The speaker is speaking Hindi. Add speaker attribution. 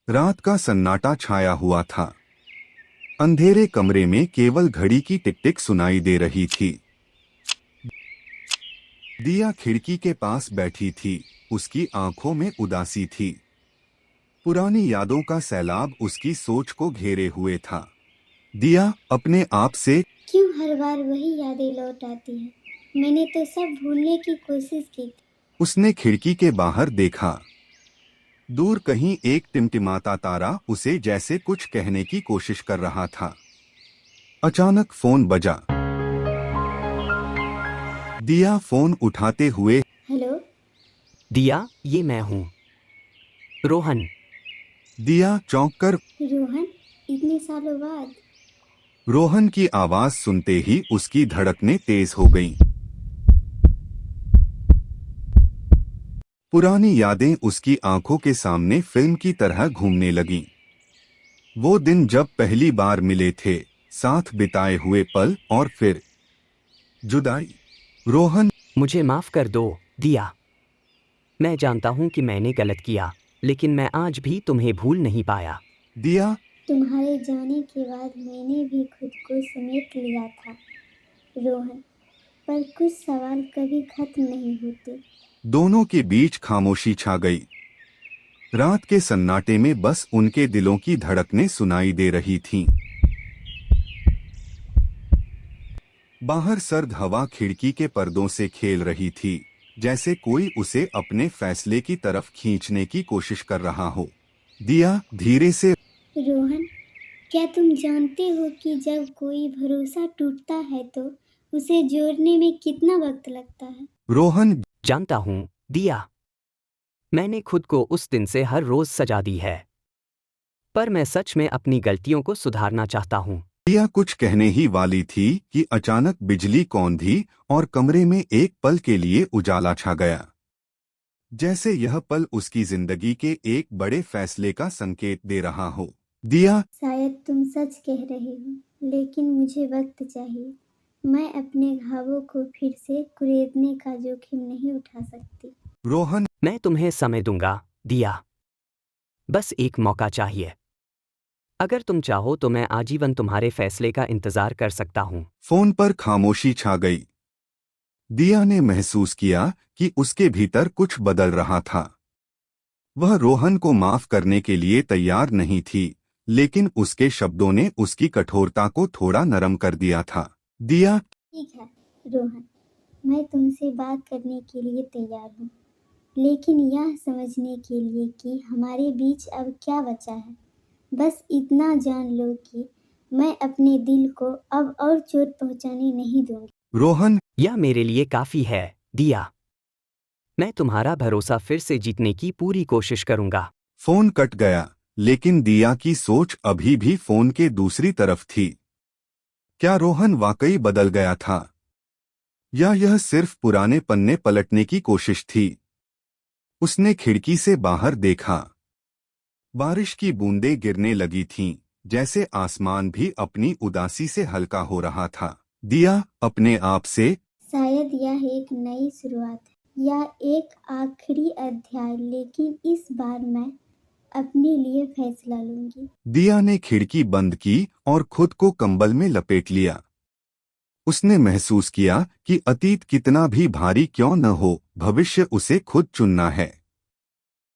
Speaker 1: रात का सन्नाटा छाया हुआ था। अंधेरे कमरे में केवल घड़ी की टिक टिक सुनाई दे रही थी। दिया खिड़की के पास बैठी थी। उसकी आंखों में उदासी थी। पुरानी यादों का सैलाब उसकी सोच को घेरे हुए था। दिया अपने आप से,
Speaker 2: क्यों हर बार वही यादें लौट आती हैं? मैंने तो सब भूलने की कोशिश की थी।
Speaker 1: उसने खिड़की के बाहर देखा। दूर कहीं एक टिमटिमाता तारा उसे जैसे कुछ कहने की कोशिश कर रहा था। अचानक फोन बजा। दिया फोन उठाते हुए,
Speaker 2: हेलो।
Speaker 3: दिया, ये मैं हूँ, रोहन।
Speaker 1: दिया चौंककर
Speaker 2: रोहन, इतने सालों बाद।
Speaker 1: रोहन की आवाज सुनते ही उसकी धड़कनें तेज हो गईं। पुरानी यादें उसकी आंखों के सामने फिल्म की तरह घूमने लगीं। वो दिन जब पहली बार मिले थे, साथ बिताए हुए पल और फिर जुदाई। रोहन,
Speaker 3: मुझे माफ़ कर दो, दिया। मैं जानता हूँ कि मैंने गलत किया, लेकिन मैं आज भी तुम्हें भूल नहीं पाया।
Speaker 1: दिया
Speaker 2: तुम्हारे जाने के बाद मैंने भी खुद को समेट लिया था रोहन, पर कुछ सवाल कभी खत्म नहीं होते।
Speaker 1: दोनों के बीच खामोशी छा गई। रात के सन्नाटे में बस उनके दिलों की धड़कनें सुनाई दे रही थीं। बाहर सर्द हवा खिड़की के पर्दों से खेल रही थी, जैसे कोई उसे अपने फैसले की तरफ खींचने की कोशिश कर रहा हो। दिया धीरे से,
Speaker 2: रोहन, क्या तुम जानते हो कि जब कोई भरोसा टूटता है तो उसे जोड़ने में कितना वक्त लगता है?
Speaker 1: रोहन
Speaker 3: जानता हूँ, दिया। मैंने खुद को उस दिन से हर रोज़ सजा दी है, पर मैं सच में अपनी गलतियों को सुधारना चाहता हूँ।
Speaker 1: दिया कुछ कहने ही वाली थी कि अचानक बिजली कौंधी और कमरे में एक पल के लिए उजाला छा गया, जैसे यह पल उसकी जिंदगी के एक बड़े फैसले का संकेत दे रहा हो। दिया
Speaker 2: शायद तुम सच कह रहे हो, लेकिन मुझे वक्त चाहिए। मैं अपने घावों को फिर से कुरेदने का जोखिम नहीं उठा सकती।
Speaker 1: रोहन,
Speaker 3: मैं तुम्हें समय दूंगा, दिया। बस एक मौका चाहिए। अगर तुम चाहो तो मैं आजीवन तुम्हारे फैसले का इंतज़ार कर सकता हूँ।
Speaker 1: फोन पर खामोशी छा गई। दिया ने महसूस किया कि उसके भीतर कुछ बदल रहा था। वह रोहन को माफ करने के लिए तैयार नहीं थी, लेकिन उसके शब्दों ने उसकी कठोरता को थोड़ा नरम कर दिया था। दिया
Speaker 2: ठीक है रोहन, मैं तुमसे बात करने के लिए तैयार हूँ, लेकिन यह समझने के लिए कि हमारे बीच अब क्या बचा है। बस इतना जान लो कि मैं अपने दिल को अब और चोट पहुँचाने नहीं दूंगी।
Speaker 1: रोहन,
Speaker 3: यह मेरे लिए काफ़ी है, दिया। मैं तुम्हारा भरोसा फिर से जीतने की पूरी कोशिश करूंगा।
Speaker 1: फोन कट गया, लेकिन दिया की सोच अभी भी फोन के दूसरी तरफ थी। क्या रोहन वाकई बदल गया था, या यह सिर्फ पुराने पन्ने पलटने की कोशिश थी? उसने खिड़की से बाहर देखा। बारिश की बूंदें गिरने लगी थीं, जैसे आसमान भी अपनी उदासी से हल्का हो रहा था। दिया अपने आप से,
Speaker 2: शायद यह एक नई शुरुआत है या एक आखिरी अध्याय, लेकिन इस बार मैं अपने लिए फैसला लूंगी।
Speaker 1: दिया ने खिड़की बंद की और खुद को कंबल में लपेट लिया। उसने महसूस किया कि अतीत कितना भी भारी क्यों न हो, भविष्य उसे खुद चुनना है।